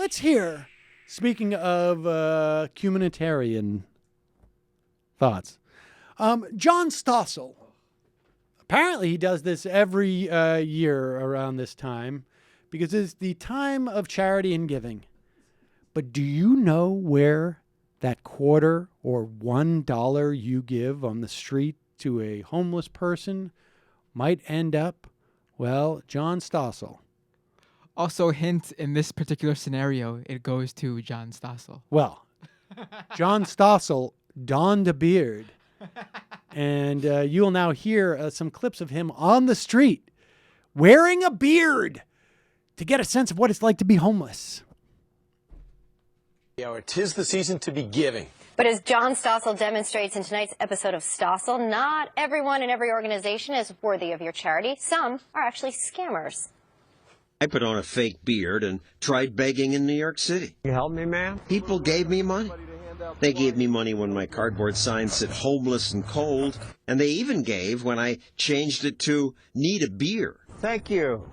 let's hear, speaking of humanitarian thoughts, John Stossel. Apparently he does this every year around this time because it's the time of charity and giving. But do you know where that quarter or $1 you give on the street to a homeless person might end up? Well, John Stossel. Also, hint, in this particular scenario, it goes to John Stossel. Well, John Stossel donned a beard, and you'll now hear some clips of him on the street wearing a beard to get a sense of what it's like to be homeless. Yeah, 'tis the season to be giving. But as John Stossel demonstrates in tonight's episode of Stossel, not everyone in every organization is worthy of your charity. Some are actually scammers. I put on a fake beard and tried begging in New York City. You help me, man? People gave me money. They gave me money when my cardboard sign said homeless and cold, and they even gave when I changed it to need a beer. Thank you.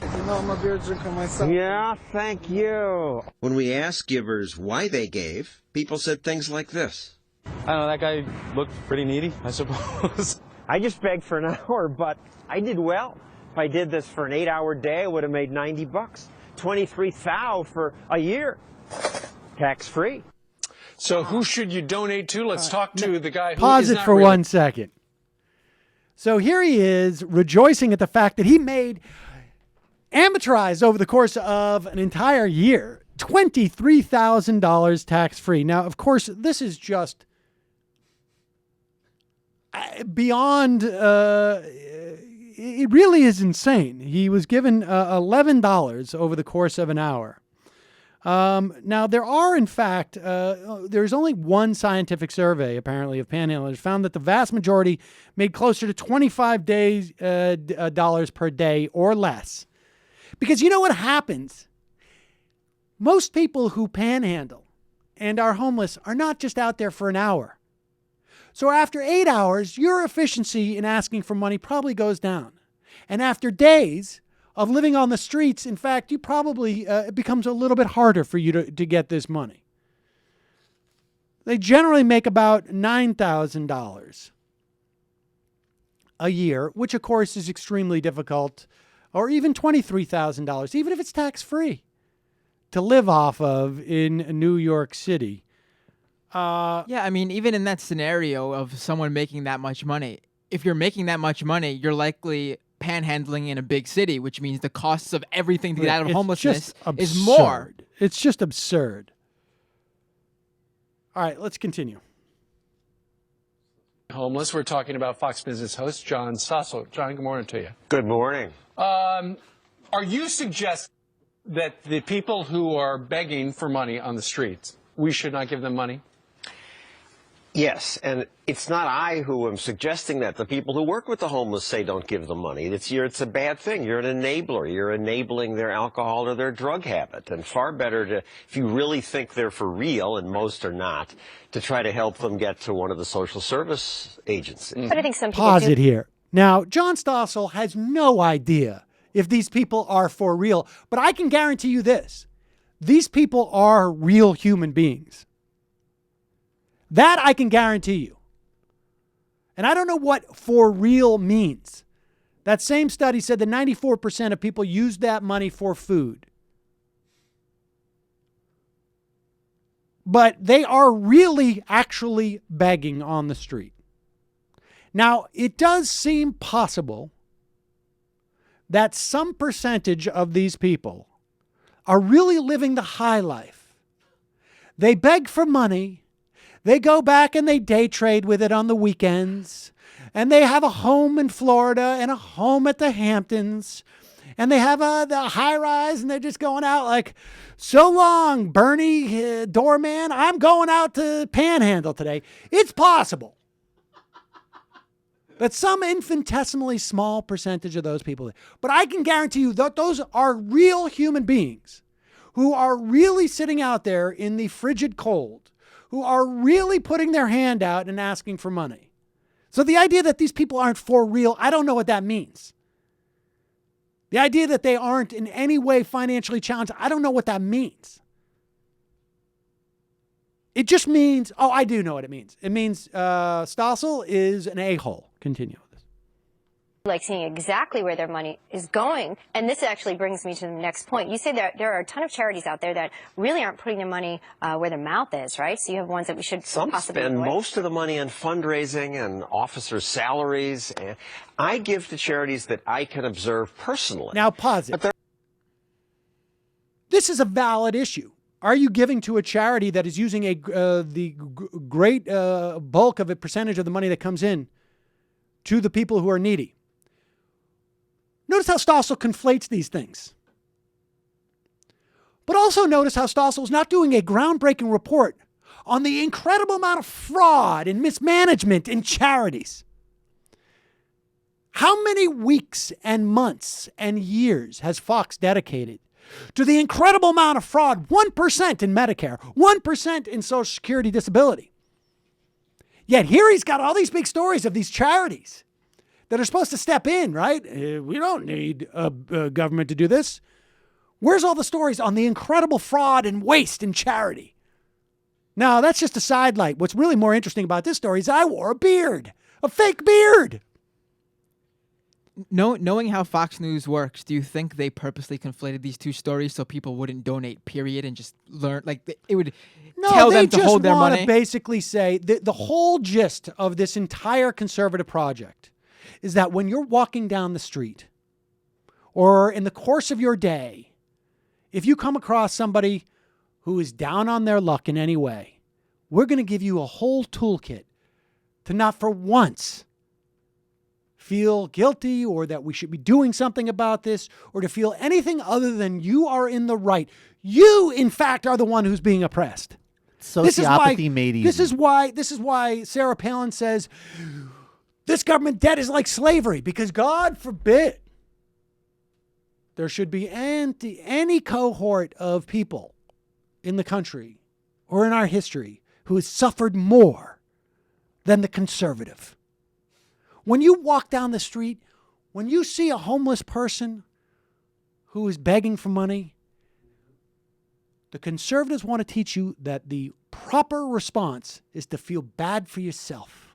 You know, I'm a beer drinker myself. Yeah, thank you. When we asked givers why they gave, people said things like this. I don't know, that guy looked pretty needy, I suppose. I just begged for an hour, but I did well. If I did this for an 8-hour day, I would have made $90. 23,000 for a year. Tax-free. So who should you donate to? Let's talk to the guy who Pause is it not for really... 1 second. So here he is rejoicing at the fact that he made amortized over the course of an entire year, $23,000 tax-free. Now, of course, this is just beyond, it really is insane. He was given $11 over the course of an hour. Now, there are, in fact, there's only one scientific survey, apparently, of panhandlers found that the vast majority made closer to $25 per day or less. Because you know what happens? Most people who panhandle and are homeless are not just out there for an hour. So after 8 hours, your efficiency in asking for money probably goes down. And after days of living on the streets, in fact, you probably, it becomes a little bit harder for you to get this money. They generally make about $9,000 a year, which of course is extremely difficult, or even $23,000, even if it's tax-free, to live off of in New York City. Yeah, I mean, even in that scenario of someone making that much money, if you're making that much money, you're likely panhandling in a big city, which means the costs of everything to get out of homelessness is more. It's just absurd. All right, let's continue. Homeless. We're talking about Fox Business host John Stossel. John, good morning to you. Good morning. Are you suggesting that the people who are begging for money on the streets, we should not give them money? Yes, and it's not I who am suggesting that. The people who work with the homeless say don't give them money. It's a bad thing. You're an enabler. You're enabling their alcohol or their drug habit. And far better to, if you really think they're for real, and most are not, to try to help them get to one of the social service agencies. But I think some people Pause it here. Now, John Stossel has no idea if these people are for real, but I can guarantee you this. These people are real human beings. That I can guarantee you. And I don't know what for real means. That same study said that 94% of people use that money for food. But they are really actually begging on the street. Now, it does seem possible that some percentage of these people are really living the high life. They beg for money. They go back and they day trade with it on the weekends. And they have a home in Florida and a home at the Hamptons. And they have the high rise and they're just going out like, so long, Bernie, doorman, I'm going out to panhandle today. It's possible that some infinitesimally small percentage of those people, but I can guarantee you that those are real human beings who are really sitting out there in the frigid cold, who are really putting their hand out and asking for money. So the idea that these people aren't for real, I don't know what that means. The idea that they aren't in any way financially challenged, I don't know what that means. It just means, oh, I do know what it means. It means Stossel is an a-hole. Continue with this. Like seeing exactly where their money is going. And this actually brings me to the next point. You say that there are a ton of charities out there that really aren't putting their money where their mouth is, right? So you have ones that we should Some possibly spend avoid. most of the money on fundraising and officers' salaries. And I give to charities that I can observe personally. Now pause it. This is a valid issue. Are you giving to a charity that is using the great bulk of a percentage of the money that comes in to the people who are needy? Notice how Stossel conflates these things. But also notice how Stossel is not doing a groundbreaking report on the incredible amount of fraud and mismanagement in charities. How many weeks and months and years has Fox dedicated to the incredible amount of fraud, 1% in Medicare, 1% in Social Security disability? Yet here he's got all these big stories of these charities that are supposed to step in, right? We don't need a government to do this. Where's all the stories on the incredible fraud and waste in charity? Now, that's just a sidelight. What's really more interesting about this story is I wore a beard, a fake beard. Knowing how Fox News works, do you think they purposely conflated these two stories so people wouldn't donate, period, and just learn, like, it would tell them to hold their money? No, they just want to basically say the whole gist of this entire conservative project is that when you're walking down the street or in the course of your day, if you come across somebody who is down on their luck in any way, we're going to give you a whole toolkit to not for once feel guilty or that we should be doing something about this or to feel anything other than you are in the right. You, in fact, are the one who's being oppressed. Sociopathy made easy. This is why Sarah Palin says this government debt is like slavery, because God forbid there should be any cohort of people in the country or in our history who has suffered more than the conservative. When you walk down the street, when you see a homeless person who is begging for money, the conservatives want to teach you that the proper response is to feel bad for yourself.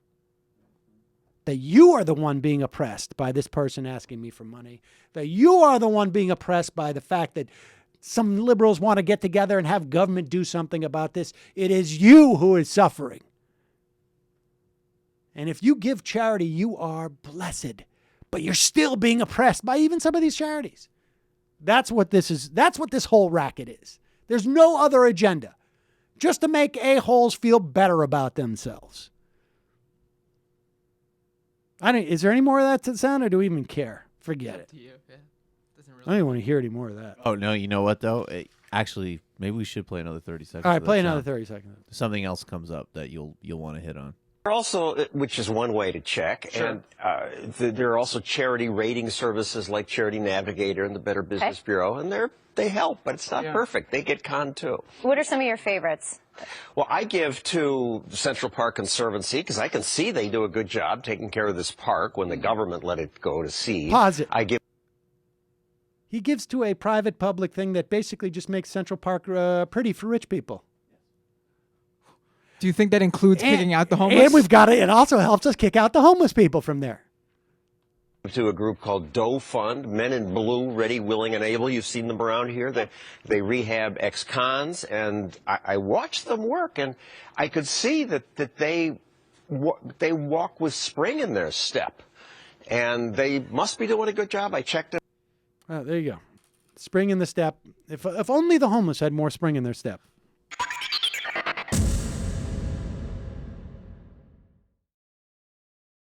That you are the one being oppressed by this person asking me for money. That you are the one being oppressed by the fact that some liberals want to get together and have government do something about this. It is you who is suffering. And if you give charity, you are blessed. But you're still being oppressed by even some of these charities. That's what this is. That's what this whole racket is. There's no other agenda. Just to make a-holes feel better about themselves. Is there any more of that to the sound, or do we even care? Forget it. I don't even want to hear any more of that. Oh, no, you know what, though? Actually, maybe we should play another 30 seconds. All right, play another 30 seconds. Something else comes up that you'll want to hit on. Also, which is one way to check, Sure. and there are also charity rating services like Charity Navigator and the Better Business Bureau, and they help, but it's not perfect. They get conned too. What are some of your favorites? Well, I give to Central Park Conservancy because I can see they do a good job taking care of this park when the government let it go to seed. Pause it. I give. He gives to a private public thing that basically just makes Central Park pretty for rich people. Do you think that includes kicking out the homeless? And we've got it. It also helps us kick out the homeless people from there. To a group called Doe Fund, Men in Blue, Ready, Willing, and Able. You've seen them around here. They rehab ex-cons, and I watched them work, and I could see that they walk with spring in their step, and they must be doing a good job. I checked it. There you go. Spring in the step. If only the homeless had more spring in their step.